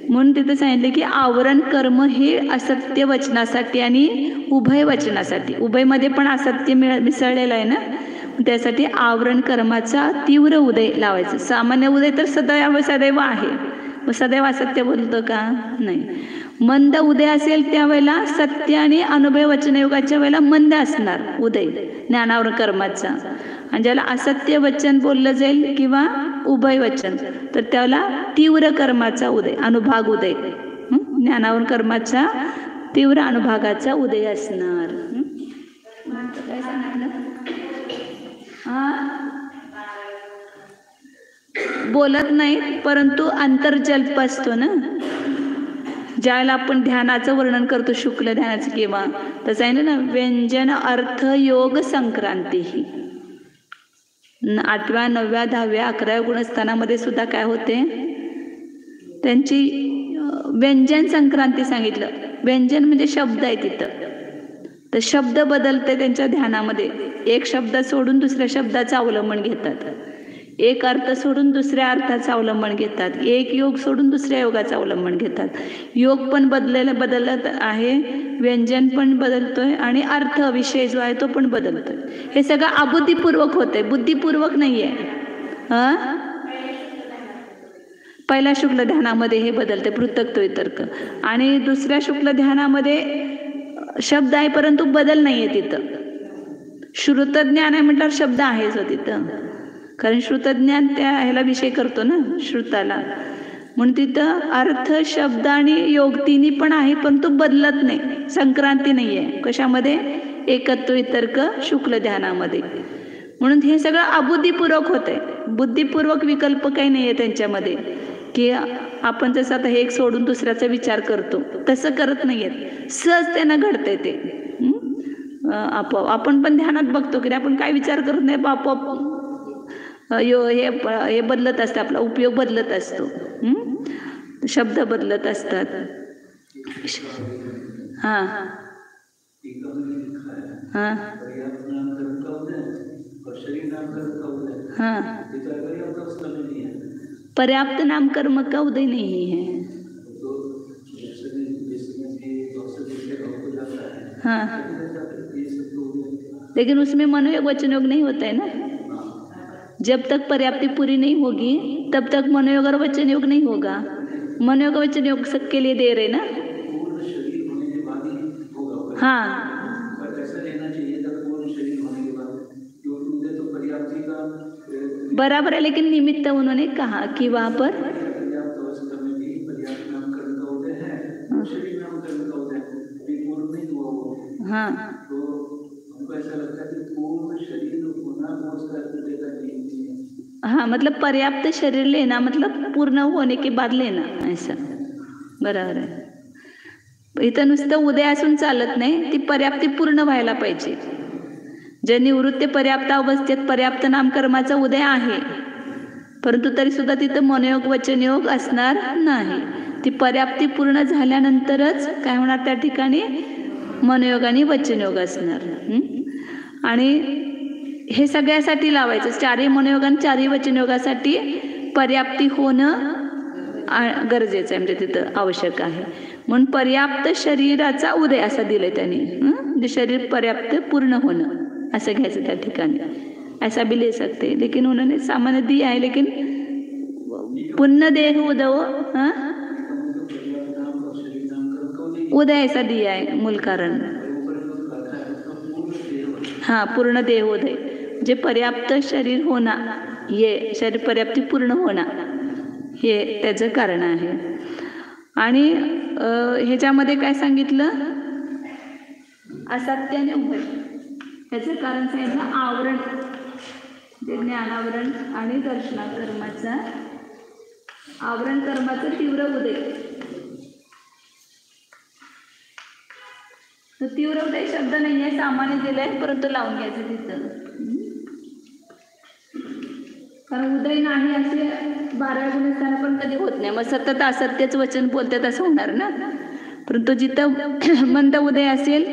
म्हणून तिथं सांगितले की आवरण कर्म हे असत्य वचनासाठी आणि उभय वचनासाठी. उभयमध्ये पण असत्य मिसळलेलं आहे ना, त्यासाठी आवरण कर्माचा तीव्र उदय लावायचं. सामान्य उदय तर सदैव आहे, मग सदैव असत्य बोलतो का? नाही. मंद उदय असेल त्यावेळेला सत्य आणि अनुभय वचनयोगाच्या वेळेला मंद असणार उदय ज्ञानावरण कर्माचा. आणि ज्याला असत्य वचन बोललं जाईल किंवा उभय वचन, तर त्याला तीव्र कर्माचा उदय, अनुभाग उदय, ज्ञानावरण कर्माचा तीव्र अनुभागाचा उदय असणार. काय सांगितलं? बोलत नाही, परंतु अंतर्जल्प असतो ना. ज्यावेळेला आपण ध्यानाचं वर्णन करतो, शुक्ल ध्यानाचं किंवा तसं आहे ना, व्यंजन अर्थ योग संक्रांती ही 8व्या 9व्या 10व्या 11व्या गुणस्थानामध्ये सुद्धा काय होते? त्यांची व्यंजन संक्रांती सांगितलं. व्यंजन म्हणजे शब्द आहे तिथं, तर शब्द बदलते त्यांच्या ध्यानामध्ये. एक शब्द सोडून दुसऱ्या शब्दाचं अवलंबन घेतात, एक अर्थ सोडून दुसऱ्या अर्थाचं अवलंबन घेतात, एक योग सोडून दुसऱ्या योगाचं अवलंबन घेतात. योग पण बदलत आहे, व्यंजन पण बदलतोय आणि अर्थ विषय जो आहे तो पण बदलतोय. हे सगळं अबुद्धिपूर्वक होतंय, बुद्धिपूर्वक नाही आहे. पहिल्या शुक्ल ध्यानामध्ये हे बदलते, पृथक्त्व वितर्क. आणि दुसऱ्या शुक्ल ध्यानामध्ये शब्द आहे परंतु बदल नाही आहे तिथं. श्रुतज्ञान आहे म्हटल्यावर शब्द आहेच हो तिथं, कारण श्रुतज्ञान त्या ह्याला विषय करतो ना, श्रुताला. म्हणून तिथं अर्थ शब्द आणि योग तिन्ही पण आहे, परंतु बदलत नाही, संक्रांती नाही आहे. कशामध्ये? एकत्व वितर्क शुक्ल ध्यानामध्ये. म्हणून हे सगळं अबुद्धिपूर्वक होतंय, बुद्धिपूर्वक विकल्प काही नाही आहे त्यांच्यामध्ये, की आपण जसं आता हे एक सोडून दुसऱ्याचा विचार करतो तसं करत नाही आहेत. सहज त्यांना घडतंय ते आपोआप. आपण पण ध्यानात बघतो की आपण काय विचार करत नाही, आपोआप हे बदलत असतं, आपला उपयोग बदलत असतो, शब्द बदलत असतात. हां हां हां पर्याप्त नाम कर्म का उदय नहीं है. हाँ, लेकिन उसमें मनोयोग वचन योग नहीं होता है ना. जब तक पर्याप्ति पूरी नहीं होगी तब तक मनोयोग और वचन योग नहीं होगा. मनोयोग वचन योग सबके लिए दे रहे ना. हाँ, बराबर है, लेकिन निमित्त उन्होंने कहा कि वहाँ पर हाँ हाँ, मतलब पर्याप्त शरीर लेना मतलब पूर्ण होने के बाद लेना, ऐसा. बरोबर आहे. इथं नुसतं उदय असून चालत नाही, ती पर्याप्ती पूर्ण व्हायला पाहिजे. जे निवृत्ती पर्याप्त अवस्थेत पर्याप्त नामकर्माचा उदय आहे, परंतु तरी सुद्धा तिथं मनोयोग वचनयोग असणार नाही. ती पर्याप्ती पूर्ण झाल्यानंतरच काय होणार त्या ठिकाणी? मनोयोग आणि वचनयोग असणार. आणि हे सगळ्यासाठी लावायचं, चारही मनोयोग आणि चारही वचनयोगासाठी पर्याप्ती होणं गरजेचं आहे, म्हणजे तिथं आवश्यक आहे. म्हणून पर्याप्त शरीराचा उदय असा दिलंय त्यांनी, म्हणजे शरीर पर्याप्त पूर्ण होणं असं घ्यायचं त्या ठिकाणी. ऐसा भी ले सकते, लेकिन उन्होंने सामान्य दिया है, लेकिन पुण्य देह उदव. उदयाचा दिया आहे मूल कारण. हां, पूर्ण देहोदय जे पर्याप्त शरीर होणं, हे शरीर पर्याप्ती पूर्ण होणं हे त्याचं कारण आहे. आणि ह्याच्यामध्ये काय सांगितलं, असत्य आणि उभय ह्याचं कारण सांगितलं आवरण, जे ज्ञानावरण आणि दर्शनाकर्माचा आवरण कर्माचं तीव्र उदय. तर तीव्र उदय शब्द नाही आहे, सामान्य दिलाय, परंतु लावून घ्यायचं तिथं, कारण उदय नाही असे 12 गुणस्थानं पण कधी होत नाही. मग सतत असत्यच वचन बोलतात असं होणार ना. परंतु जिथं मंद उदय असेल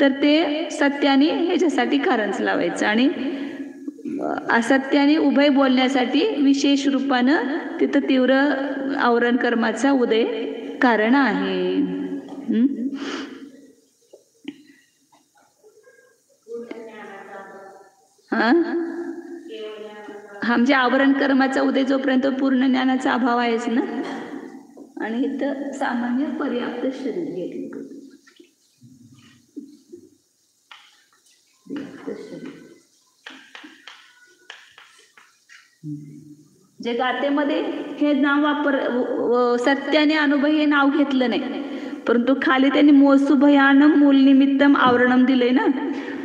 तर ते सत्याने ह्याच्यासाठी कारणच लावायचं, आणि असत्य आणि उभय बोलण्यासाठी विशेष रूपानं तिथं तीव्र आवरण कर्माचा उदय कारण आहे. हा, म्हणजे आवरण कर्माचा उदय जोपर्यंत पूर्ण ज्ञानाचा अभाव आहेच ना. आणि इथं सामान्य पर्याप्त शरीर घेतलं, जे गातेमध्ये हे नाव सत्य आणि अनुभय हे नाव घेतलं नाही, परंतु खाली त्यांनी मोसुभयानम मूल निमित्तम आवरणम दिलंय ना,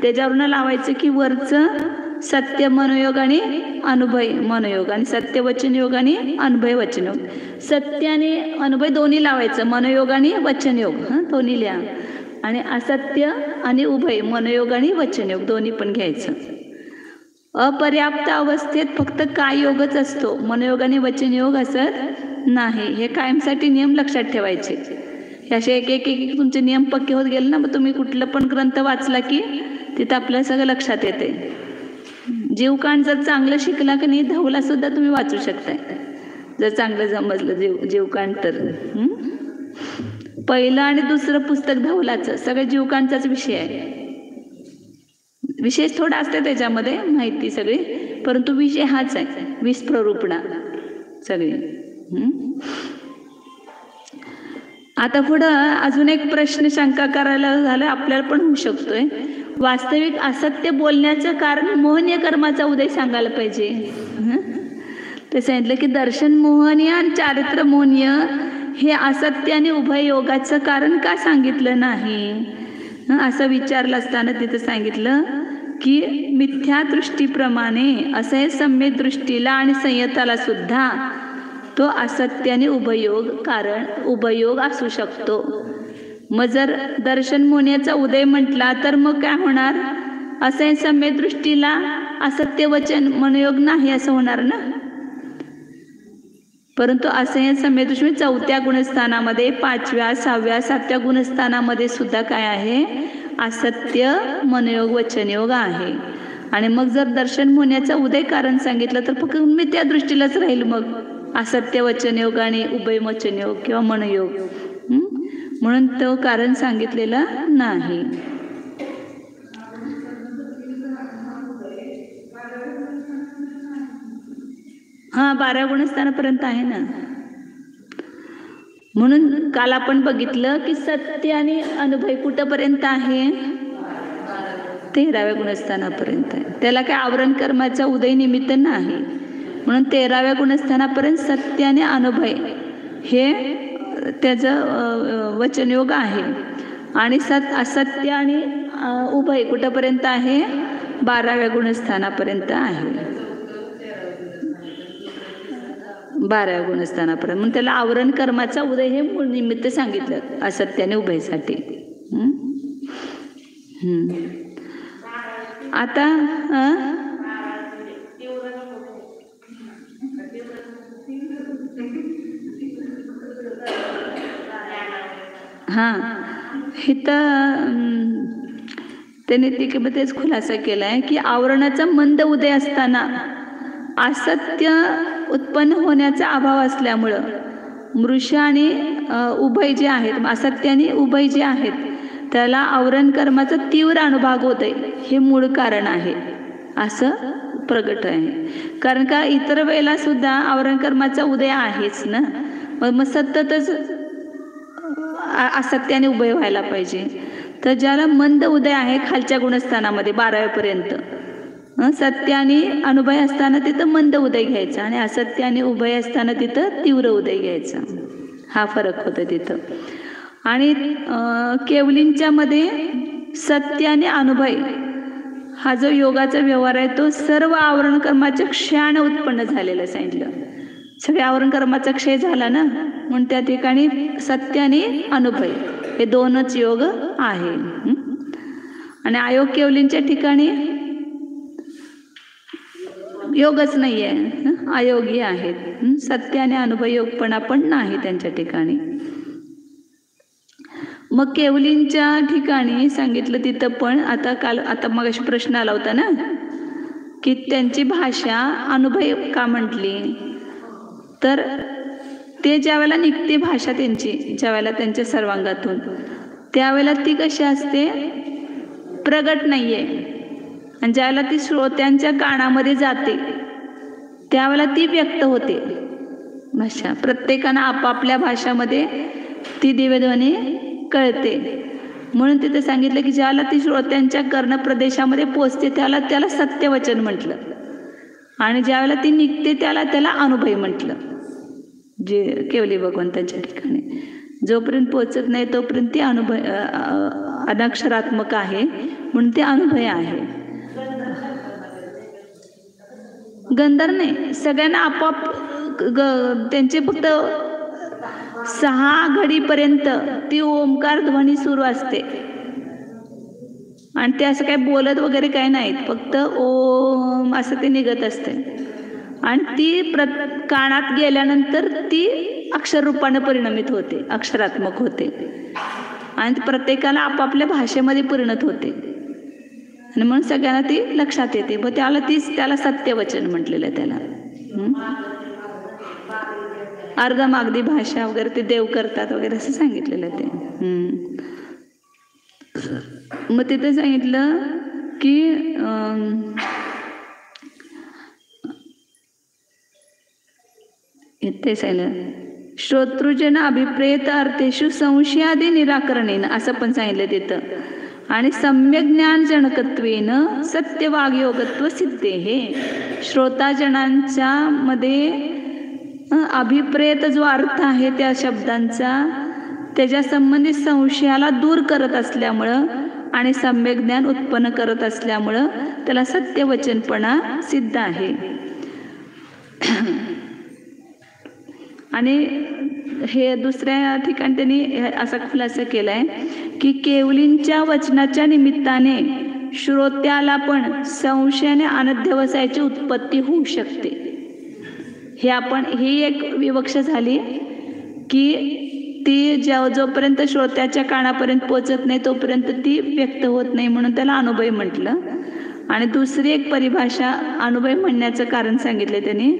त्याच्यावरून लावायचं की वरचं सत्य मनोयोग आणि अनुभय मनोयोग, आणि सत्य वचन योग आणि अनुभय वचन योग. सत्य आणि अनुभय दोन्ही लावायचं, मनोयोग आणि वचन योग दोन्ही लिहा. आणि असत्य आणि उभय मनोयोग आणि वचन योग दोन्ही पण घ्यायचं. अपर्याप्त अवस्थेत फक्त काय योगच असतो, मनोयोग आणि वचन योग असत नाही. हे कायमसाठी नियम लक्षात ठेवायचे. असे एक एक एक तुमचे नियम पक्के होत गेले ना, मग तुम्ही कुठलं पण ग्रंथ वाचला की तिथं आपल्याला सगळं लक्षात येते. जीवकांड जर चांगलं शिकला की नाही, धवला सुद्धा तुम्ही वाचू शकताय जर चांगलं समजलं जीवकांड तर. पहिलं आणि दुसरं पुस्तक धवलाचं सगळं जीवकांडचाच विषय आहे. विशेष थोडा असते त्याच्यामध्ये माहिती सगळी, परंतु विषय हाच आहे, विस्प्ररूपणा सगळी. आता पुढं अजून एक प्रश्न शंका करायला झालं आपल्याला पण होऊ शकतोय. वास्तविक असत्य बोलण्याचं कारण मोहनीय कर्माचा उदय सांगायला पाहिजे. ते सांगितलं की दर्शन मोहनीय आणि चारित्र मोहनीय हे असत्य आणि उभय योगाचं कारण का सांगितलं नाही असं विचारलं असताना तिथं सांगितलं की मिथ्या दृष्टीप्रमाणे असं हे सम्यक दृष्टीला आणि संयताला सुद्धा तो असत्य आणि उभयोग कारण उभयोग असू शकतो. मग जर दर्शन मोहनीयचा उदय म्हटला तर मग काय होणार, असं सम्यक दृष्टीला असत्य वचन मनोयोग नाही असं होणार ना. परंतु असं सम्यक दृष्टी 4थ्या गुणस्थानामध्ये 5व्या 6व्या 7व्या गुणस्थानामध्ये सुद्धा काय आहे, असत्य मनोयोग वचनयोग आहे. आणि मग जर दर्शन मोहनीयचा उदय कारण सांगितलं तर फक्त मी त्या दृष्टीलाच राहील, मग असत्य वचनयोग आणि उभय वचनयोग किंवा मनोयोग, म्हणून तो कारण सांगितलेला नाही. हा 12 गुणस्थानापर्यंत आहे ना. म्हणून काल आपण बघितलं की सत्य आणि अनुभय कुठपर्यंत आहे, 13व्या गुणस्थानापर्यंत आहे. त्याला काय आवरण कर्माचा उदय निमित्त नाही, म्हणून 13व्या गुणस्थानापर्यंत सत्य आणि अनुभय हे त्याचं वचनयोग आहे. आणि असत्य आणि उभय कुठपर्यंत आहे, 12व्या गुणस्थानापर्यंत आहे, 12व्या गुणस्थानापर्यंत. म्हणून त्याला आवरण कर्माचा उदय हे मूळ निमित्त सांगितलं असत्य आणि उभयसाठी. आता हां इथं त्याने तेच खुलासा केला आहे की आवरणाचा मंद उदय असताना असत्य उत्पन्न होण्याचा अभाव असल्यामुळं मृष आणि उभय जे आहेत, असत्य आणि उभय जे आहेत, त्याला आवरण कर्माचा तीव्र अनुभाग होत आहे हे मूळ कारण आहे असं प्रगट आहे. कारण का इतर वेळेला सुद्धा आवरण कर्माचा उदय आहेच ना. मग सततच असत्याने उभय व्हायला पाहिजे. तर ज्याला मंद उदय आहे खालच्या गुणस्थानामध्ये 12वेपर्यंत, सत्य आणि अनुभय असताना तिथं मंद उदय घ्यायचा आणि असत्य आणि उभय असताना तिथं तीव्र उदय घ्यायचा. हा फरक होता तिथं. आणि केवलींच्या मध्ये सत्य आणि अनुभय हा जो योगाचा व्यवहार आहे तो सर्व आवरण कर्माच्या क्षयाने उत्पन्न झालेलं सांगितलं. सगळे आवरण कर्माचा क्षय झाला ना, म्हणून त्या ठिकाणी सत्य आणि अनुभय हे दोनच योग आहे. आणि अयोग केवलींच्या ठिकाणी योगच नाही आहे, अयोगी आहेत. सत्य आणि अनुभव योगपणा पण नाही त्यांच्या ठिकाणी. मग केवलींच्या ठिकाणी सांगितलं तिथं पण आता मगाशी प्रश्न आला होता ना की त्यांची भाषा अनुभव का म्हटली, तर ते ज्यावेळेला निघते भाषा त्यांची, ज्यावेळेला त्यांच्या सर्वांगातून, त्यावेळेला ती कशी असते, प्रगट नाहीये. आणि ज्यावेळेला ती श्रोत्यांच्या कानामध्ये जाते त्यावेळेला ती व्यक्त होते भाषा. प्रत्येकानं आपापल्या भाषामध्ये ती दिव्यध्वनी कळते. म्हणून तिथे सांगितलं की ज्याला ती श्रोत्यांच्या कर्ण प्रदेशामध्ये पोचते त्याला सत्यवचन म्हटलं, आणि ज्यावेळेला ती निघते त्याला अनुभय म्हटलं. जे केवली भगवंतांच्या ठिकाणी जोपर्यंत पोचत नाही तोपर्यंत ती अनुभय अनक्षरात्मक आहे, म्हणून ते अनुभय आहे. गंधर्व नाही, सगळ्यांना आपोआप त्यांचे फक्त 6 घडीपर्यंत ती ओंकार ध्वनी सुरू असते आणि ते असं काही बोलत वगैरे काही नाहीत, फक्त ओम असं ते निघत असते. आणि ती कानात गेल्यानंतर ती अक्षर रूपाने परिणमित होते, अक्षरात्मक होते आणि प्रत्येकाला आपापल्या भाषेमध्ये परिणत होते. आणि म्हणून सगळ्यांना ती लक्षात येते. मग त्याला सत्यवचन म्हटलेलं आहे. त्याला अर्धमागधी भाषा वगैरे ते देव करतात वगैरे असं सांगितलेलं आहे ते. मग तिथे सांगितलं की ते सांगितलं श्रोतृजन अभिप्रेत अर्थेषु संशयादी निराकरणेन असं पण सांगितलं तिथं. आणि सम्यक ज्ञान जनकत्वेन सत्यवागयोगत्व सिद्धे. हे श्रोताजनांच्या मध्ये अभिप्रेत जो अर्थ आहे त्या शब्दांचा त्याच्या संबंधित संशयाला दूर करत असल्यामुळं आणि सम्यक ज्ञान उत्पन्न करत असल्यामुळं त्याला सत्यवचनपणा सिद्ध आहे. आणि हे दुसऱ्या ठिकाणी त्यांनी असा खुलासा केलाय की केवलींच्या वचनाच्या निमित्ताने श्रोत्याला पण संशयाने अनध्यवसायाची उत्पत्ती होऊ शकते. ही एक विवक्षा झाली की ती जोपर्यंत श्रोत्याच्या कानापर्यंत पोचत नाही तोपर्यंत ती व्यक्त होत नाही, म्हणून त्याला अनुभव म्हटलं. आणि दुसरी एक परिभाषा अनुभव म्हणण्याचं कारण सांगितले त्यांनी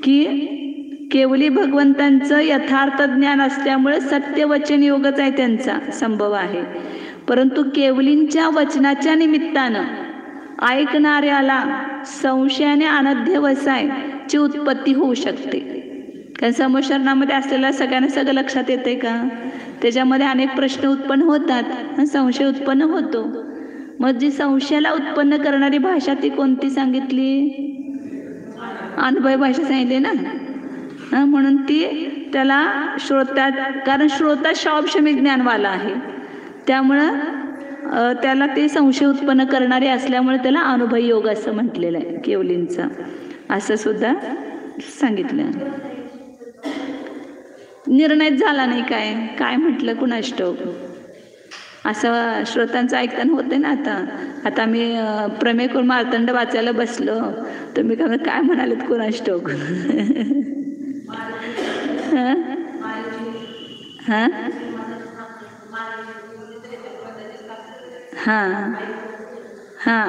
की केवली भगवंतांचं यथार्थ ज्ञान असल्यामुळे सत्यवचन योगच आहे, त्यांचा संभव आहे. परंतु केवलींच्या वचनाच्या निमित्तानं ऐकणाऱ्याला संशयाने अनध्यवसायाची उत्पत्ती होऊ शकते. कारण समशरणामध्ये असलेल्या सगळ्यांना सगळं लक्षात येते का, त्याच्यामध्ये अनेक प्रश्न उत्पन्न होतात, संशय उत्पन्न होतो. मग जी संशयाला उत्पन्न करणारी भाषा ती कोणती सांगितली, अनुभव भाषा सांगितली ना. म्हणून ती त्याला कारण श्रोता शौपशमिक ज्ञानवाला आहे, त्यामुळं त्याला ते संशय उत्पन्न करणारे असल्यामुळे त्याला अनुभव योग असं म्हटलेलं आहे केवलींचा, असं सुद्धा सांगितलं. निर्णयच झाला नाही काय म्हटलं कुणास ठाऊक, असं श्रोतांचं ऐकताना होते ना. आता मी प्रमेय करून मार्तंड वाचायला बसलो तर मी काय म्हणालेत कुणास ठाऊक.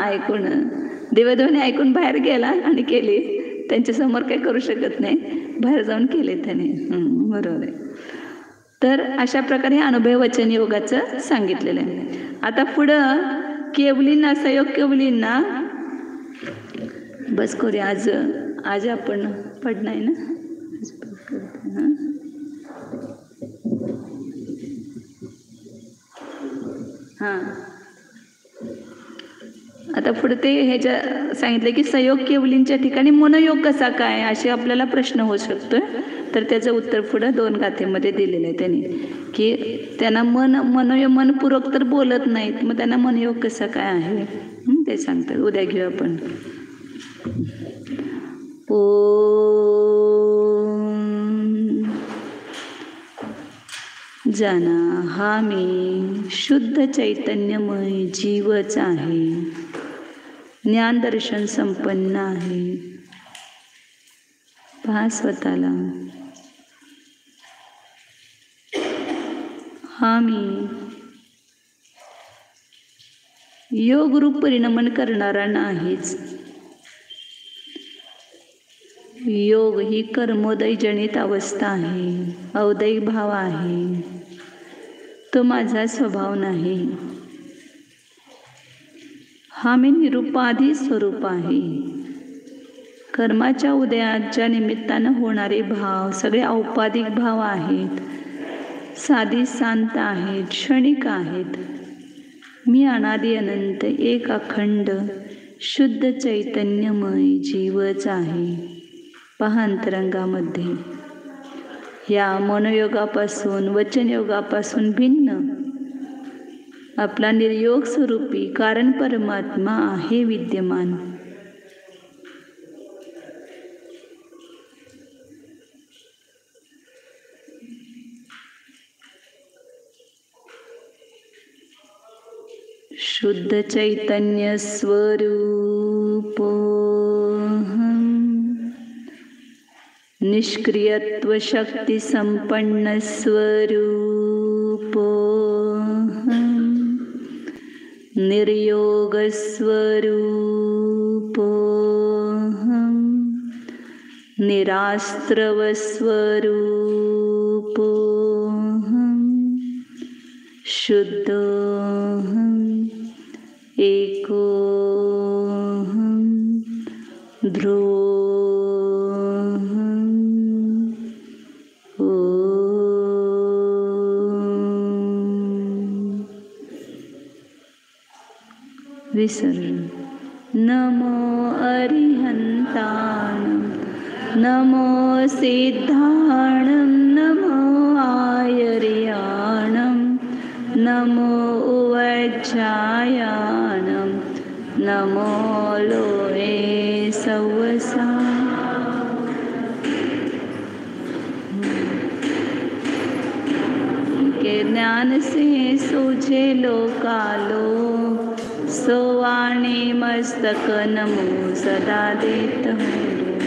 ऐकून देवध्वनी ऐकून बाहेर गेला आणि केली, त्यांच्यासमोर काही करू शकत नाही, बाहेर जाऊन केले त्याने. बरोबर आहे. तर अशा प्रकारे अनुभव वचन योगाचं सांगितलेलं आहे. आता पुढं केवलींना सहयोग केवलींना बस करूया. आज आपण पडणार ना. हां, आता पुढे ते ह्याच्या सांगितलं की संयोग केवलींच्या ठिकाणी मनयोग कसा काय असे आपल्याला प्रश्न होऊ शकतोय. तर त्याचं उत्तर पुढं 2 गाथेमध्ये दिलेलं आहे त्यांनी, की त्यांना मनपूर्वक तर बोलत नाहीत, मग त्यांना मनयोग कसा काय आहे ते सांगतात. उद्या घेऊ आपण. जाना हा मी शुद्ध चैतन्यमय जीवच आहे, ज्ञान दर्शन संपन्न आहे. पहा स्वतःला. हा मी योग रूप परिणमन करणारा नाहीच. योग ही कर्मोदय जनित अवस्था आहे, अवदैक भाव आहे. तो माझा स्वभाव नाही. हा मी निरुपाधी स्वरूप आहे. कर्माच्या उदयाच्या निमित्तानं होणारे भाव सगळे औपाधिक भाव आहेत, साधी शांत आहेत, क्षणिक आहेत. मी अनादि अनंत एक अखंड शुद्ध चैतन्यमय जीवच आहे. पहा अंतरंगामध्ये या मनोयोगापासून वचनयोगापासून भिन्न आपला निर्योग स्वरूपी कारण परमात्मा आहे विद्यमान. शुद्ध चैतन्य स्वरूपोऽहम्, निष्क्रियत्व शक्ती संपन्न स्वरूपोऽहम्, निर्योग स्वरूपोऽहम्, निरास्त्रव स्वरूपोऽहम्, शुद्धोऽहम्, एकोऽहम्, ध्रुवोऽहम्. विसर्जन. नमो अरिहन्ताणं, नमो सिद्धाणं, नमो आयर्याणं, नमो उवज्जायाणं, नमो लोये सवसा. के ज्ञान से सूझे लोकालो, सोवाणी मस्तक नमो सदा देत हूँ.